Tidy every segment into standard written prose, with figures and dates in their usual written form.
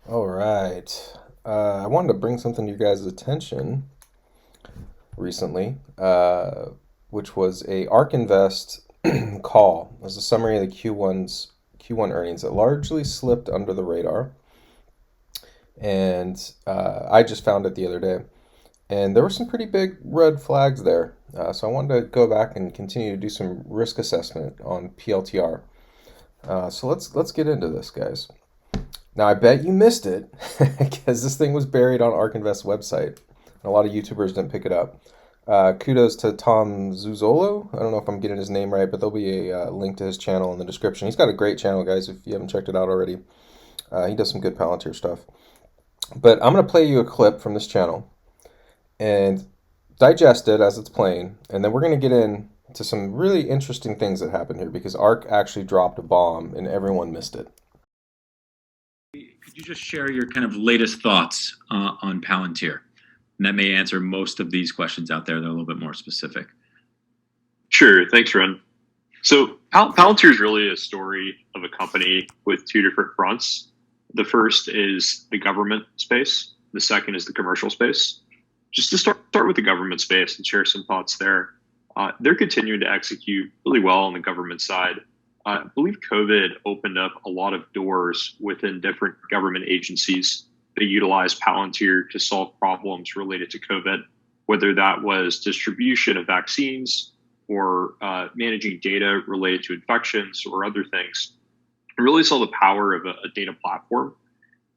All right. I wanted to bring something to your guys' attention recently, which was a ARK Invest call. It was a summary of the Q1 earnings that largely slipped under the radar, and I just found it the other day, and there were some pretty big red flags there. So I wanted to go back and continue to do some risk assessment on PLTR. So let's get into this, guys. Now, I bet you missed it because this thing was buried on ARK Invest's website. A lot of YouTubers didn't pick it up. Kudos to Tom Zuzolo. I don't know if I'm getting his name right, but there'll be a link to his channel in the description. He's got a great channel, guys, if you haven't checked it out already. He does some good Palantir stuff. But I'm going to play you a clip from this channel and digest it as it's playing, and then we're going to get into some really interesting things that happened here because ARK actually dropped a bomb and everyone missed it. Could you just share your kind of latest thoughts on Palantir? And that may answer most of these questions out there. They're a little bit more specific. Sure. Thanks, Ren. So Palantir is really a story of a company with two different fronts. The first is the government space. The second is the commercial space. Just to start with the government space and share some thoughts there. They're continuing to execute really well on the government side. I believe COVID opened up a lot of doors within different government agencies that utilize Palantir to solve problems related to COVID, whether that was distribution of vaccines or managing data related to infections or other things. I really saw the power of a data platform.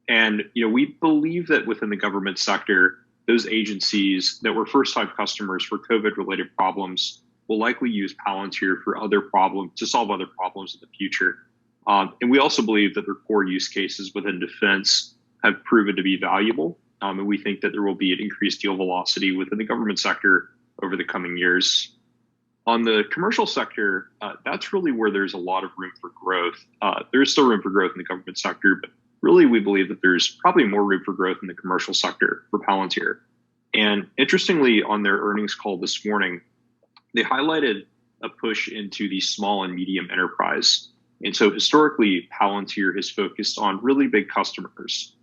And we believe that within the government sector, those agencies that were first-time customers for COVID-related problems will likely use Palantir for other problems to solve other problems in the future. And we also believe that their core use cases within defense have proven to be valuable. And we think that there will be an increased deal velocity within the government sector over the coming years. On the commercial sector, that's really where there's a lot of room for growth. There's still room for growth in the government sector, but really we believe that there's probably more room for growth in the commercial sector for Palantir. And interestingly, on their earnings call this morning, they highlighted a push into the small and medium enterprise. And so historically, Palantir has focused on really big customers,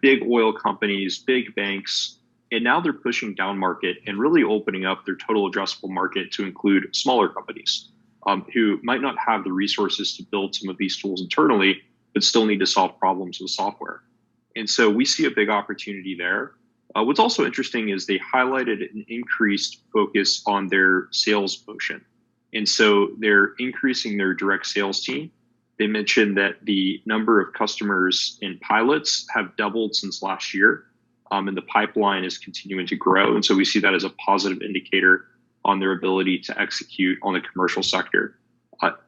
big oil companies, big banks, and now they're pushing down market and really opening up their total addressable market to include smaller companies who might not have the resources to build some of these tools internally, but still need to solve problems with software. And so we see a big opportunity there. What's also interesting is they highlighted an increased focus on their sales motion. And so they're increasing their direct sales team. They mentioned that the number of customers and pilots have doubled since last year, and the pipeline is continuing to grow. And so we see that as a positive indicator on their ability to execute on the commercial sector.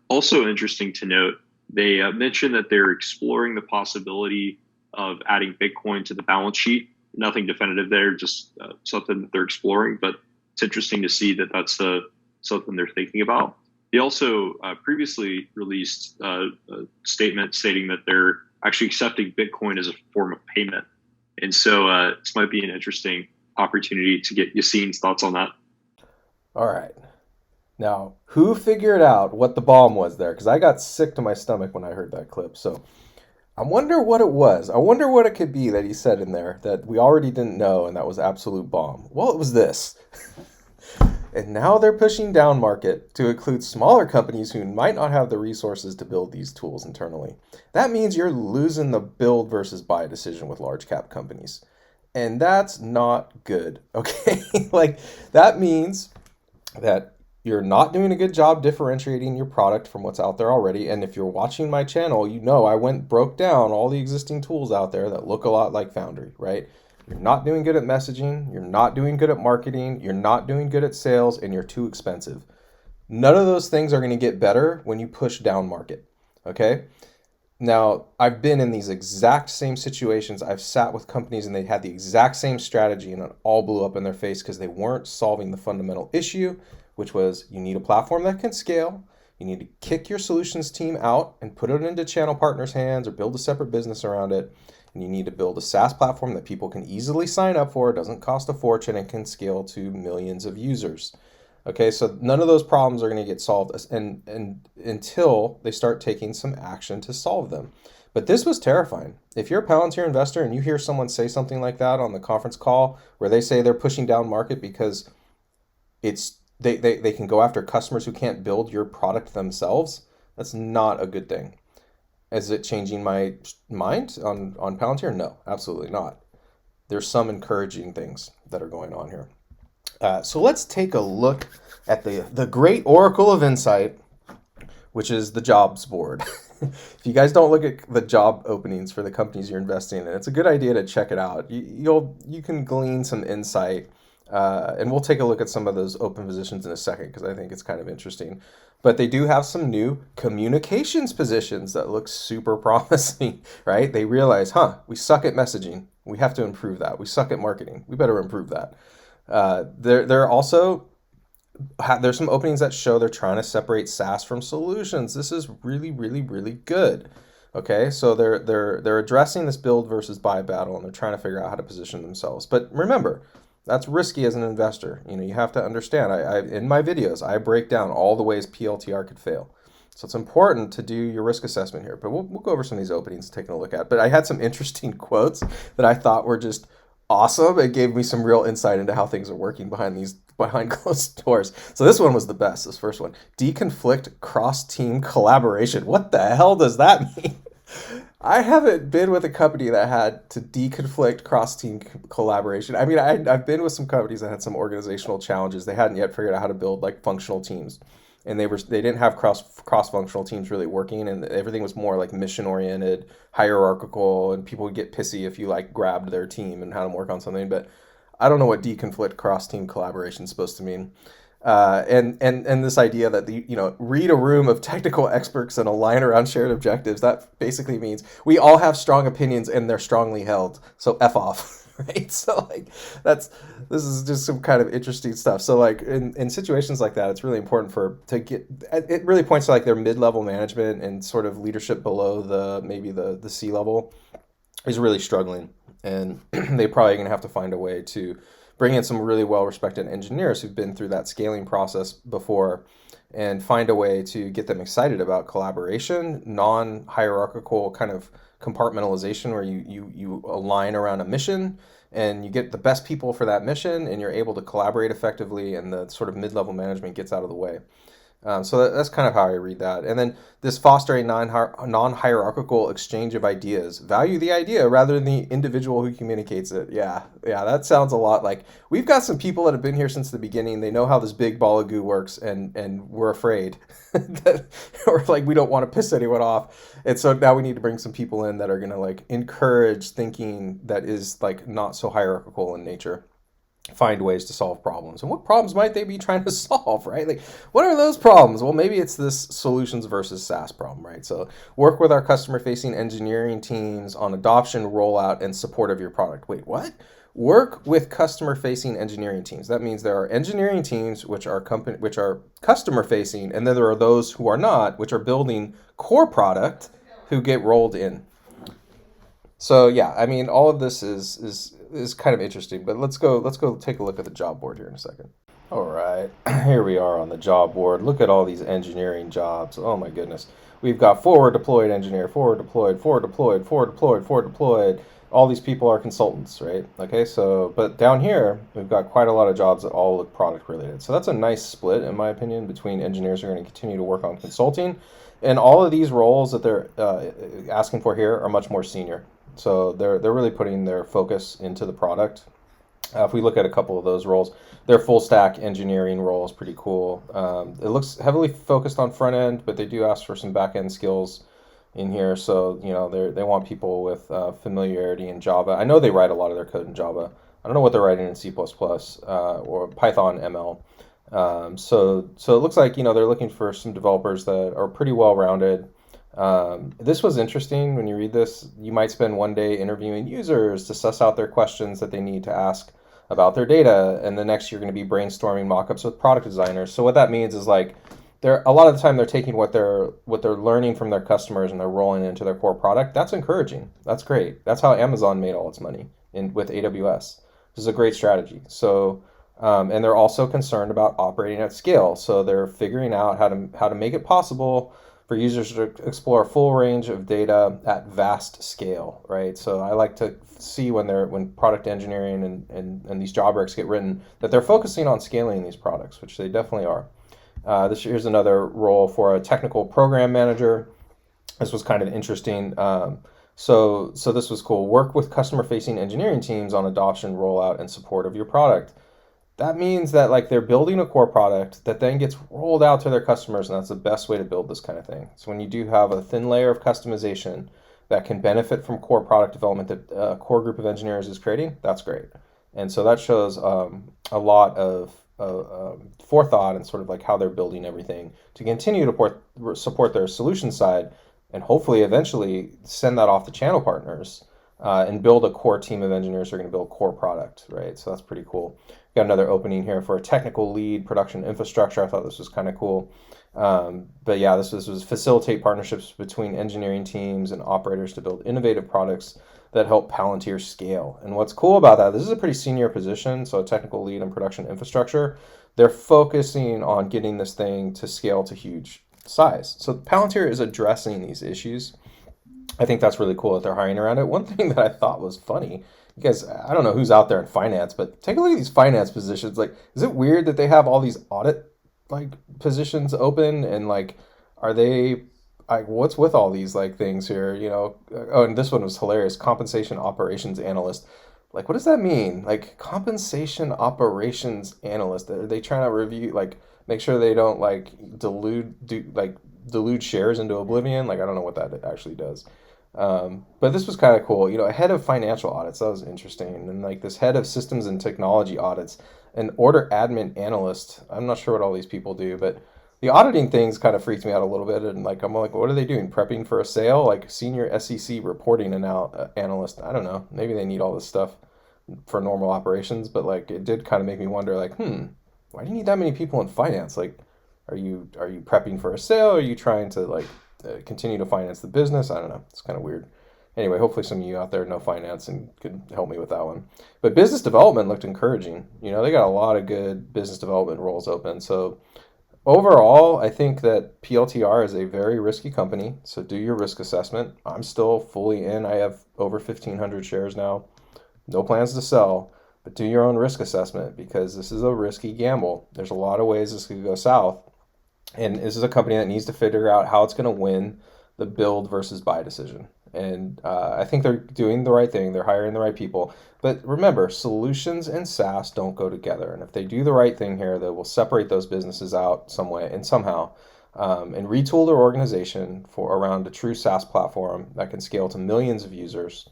Also interesting to note, they mentioned that they're exploring the possibility of adding Bitcoin to the balance sheet. Nothing definitive there, just something that they're exploring. But it's interesting to see that that's something they're thinking about. They also previously released a statement stating that they're actually accepting Bitcoin as a form of payment. And so this might be an interesting opportunity to get Yassine's thoughts on that. All right. Now, who figured out what the bomb was there? Because I got sick to my stomach when I heard that clip. So I wonder what it was. I wonder what it could be that he said in there that we already didn't know and that was absolute bomb. Well, it was this. And now they're pushing down market to include smaller companies who might not have the resources to build these tools internally. That means you're losing the build versus buy decision with large cap companies. And that's not good, okay? Like, that means that you're not doing a good job differentiating your product from what's out there already. And if you're watching my channel, I broke down all the existing tools out there that look a lot like Foundry, right? You're not doing good at messaging, you're not doing good at marketing, you're not doing good at sales, and you're too expensive. None of those things are going to get better when you push down market, okay? Now, I've been in these exact same situations. I've sat with companies and they had the exact same strategy and it all blew up in their face because they weren't solving the fundamental issue, which was you need a platform that can scale. You need to kick your solutions team out and put it into channel partners' hands or build a separate business around it. And you need to build a SaaS platform that people can easily sign up for, doesn't cost a fortune, and can scale to millions of users. Okay, so none of those problems are going to get solved and until they start taking some action to solve them. But this was terrifying. If you're a Palantir investor and you hear someone say something like that on the conference call where they say they're pushing down market because they can go after customers who can't build your product themselves, that's not a good thing. Is it changing my mind on Palantir? No, absolutely not. There's some encouraging things that are going on here. So let's take a look at the great oracle of insight, which is the jobs board. If you guys don't look at the job openings for the companies you're investing in, it's a good idea to check it out. You can glean some insight, and we'll take a look at some of those open positions in a second because I think it's kind of interesting. But they do have some new communications positions that look super promising, right? They realize, we suck at messaging. We have to improve that. We suck at marketing. We better improve that. They're also there's some openings that show they're trying to separate SaaS from solutions. This is really, really, really good. Okay, so they're addressing this build versus buy battle, and they're trying to figure out how to position themselves. But remember, that's risky as an investor. You have to understand. I in my videos, I break down all the ways PLTR could fail. So it's important to do your risk assessment here. But we'll go over some of these openings and taking a look at. But I had some interesting quotes that I thought were just awesome. It gave me some real insight into how things are working behind closed doors. So this one was the best, this first one. Deconflict cross-team collaboration. What the hell does that mean? I haven't been with a company that had to deconflict cross-team collaboration. I mean, I've been with some companies that had some organizational challenges. They hadn't yet figured out how to build like functional teams. And they didn't have cross-functional teams really working, and everything was more like mission-oriented, hierarchical, and people would get pissy if you like grabbed their team and had them work on something. But I don't know what deconflict cross-team collaboration is supposed to mean. And this idea that read a room of technical experts and align around shared objectives, that basically means we all have strong opinions and they're strongly held. So F off. Right? So like this is just some kind of interesting stuff. So like in situations like that, it's really important it really points to like their mid-level management and sort of leadership below the C level is really struggling. And they're probably going to have to find a way to bring in some really well-respected engineers who've been through that scaling process before and find a way to get them excited about collaboration, non-hierarchical kind of compartmentalization where you align around a mission and you get the best people for that mission and you're able to collaborate effectively and the sort of mid-level management gets out of the way. So that's kind of how I read that. And then this foster a non-hierarchical exchange of ideas. Value the idea rather than the individual who communicates it. Yeah, that sounds a lot like we've got some people that have been here since the beginning. They know how this big ball of goo works, and we're afraid or like we don't want to piss anyone off. And so now we need to bring some people in that are going to like encourage thinking that is like not so hierarchical in nature. Find ways to solve problems. And what problems might they be trying to solve, right? Like, what are those problems? Well, maybe it's this solutions versus SaaS problem, right? So work with our customer-facing engineering teams on adoption, rollout, and support of your product. Wait, what? Work with customer-facing engineering teams. That means there are engineering teams which are customer-facing, and then there are those who are not, which are building core product who get rolled in. So yeah, I mean, all of this is kind of interesting, but let's go take a look at the job board here in a second. All right, here we are on the job board. Look at all these engineering jobs. Oh my goodness. We've got forward deployed engineer, forward deployed. All these people are consultants, right? Okay, so, but down here, we've got quite a lot of jobs that all look product related. So that's a nice split, in my opinion, between engineers who are going to continue to work on consulting. And all of these roles that they're asking for here are much more senior. So they're really putting their focus into the product. If we look at a couple of those roles, their full stack engineering role is pretty cool. It looks heavily focused on front end, but they do ask for some back end skills in here. So they want people with familiarity in Java. I know they write a lot of their code in Java. I don't know what they're writing in C++ or Python ML. So it looks like they're looking for some developers that are pretty well rounded. This was interesting. When you read this, you might spend one day interviewing users to suss out their questions that they need to ask about their data, and the next you're going to be brainstorming mockups with product designers. So what that means is like a lot of the time they're taking what they're learning from their customers and they're rolling it into their core product. That's encouraging. That's great. That's how Amazon made all its money with AWS. This is a great strategy. So and they're also concerned about operating at scale. So they're figuring out how to make it possible for users to explore a full range of data at vast scale, right? So I like to see when product engineering and these job recs get written that they're focusing on scaling these products, which they definitely are. Here's another role for a technical program manager. This was kind of interesting. So this was cool. Work with customer-facing engineering teams on adoption, rollout, and support of your product. That means that like they're building a core product that then gets rolled out to their customers, and that's the best way to build this kind of thing. So when you do have a thin layer of customization that can benefit from core product development that a core group of engineers is creating, that's great. And so that shows a lot of forethought and sort of like how they're building everything to continue to support their solution side and hopefully eventually send that off to channel partners and build a core team of engineers who are going to build core product, right? So that's pretty cool. Got another opening here for a technical lead production infrastructure. I thought this was kind of cool. But yeah, this was facilitate partnerships between engineering teams and operators to build innovative products that help Palantir scale. And what's cool about that, this is a pretty senior position, so a technical lead in production infrastructure. They're focusing on getting this thing to scale to huge size. So Palantir is addressing these issues. I think that's really cool that they're hiring around it. One thing that I thought was funny, because I don't know who's out there in finance, but take a look at these finance positions. Like, is it weird that they have all these audit like positions open and like, are they like what's with all these like things here? Oh, and this one was hilarious. Compensation operations analyst. Like, what does that mean? Like, compensation operations analyst. Are they trying to review like make sure they don't like dilute shares into oblivion? Like, I don't know what that actually does. But this was kind of cool. A head of financial audits, that was interesting. And like this head of systems and technology audits, an order admin analyst. I'm not sure what all these people do, but the auditing things kind of freaked me out a little bit. And like, I'm like, what are they doing? Prepping for a sale? Like senior SEC reporting analyst. I don't know. Maybe they need all this stuff for normal operations, but like it did kind of make me wonder like, why do you need that many people in finance? Like, are you prepping for a sale? Are you trying to like continue to finance the business? I don't know. It's kind of weird. Anyway, hopefully some of you out there know finance and could help me with that one. But business development looked encouraging. They got a lot of good business development roles open. So overall, I think that PLTR is a very risky company. So do your risk assessment. I'm still fully in. I have over 1,500 shares now. No plans to sell, but do your own risk assessment because this is a risky gamble. There's a lot of ways this could go south. And this is a company that needs to figure out how it's going to win the build versus buy decision. And I think they're doing the right thing. They're hiring the right people. But remember, solutions and SaaS don't go together. And if they do the right thing here, they will separate those businesses out some way and somehow and retool their organization for around a true SaaS platform that can scale to millions of users.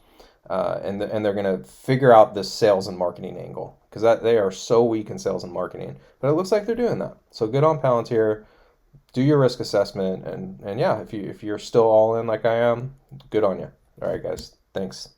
And they're going to figure out this sales and marketing angle because they are so weak in sales and marketing. But it looks like they're doing that. So good on Palantir. Do your risk assessment, and yeah, if you're still all in like I am, good on you. All right, guys, thanks.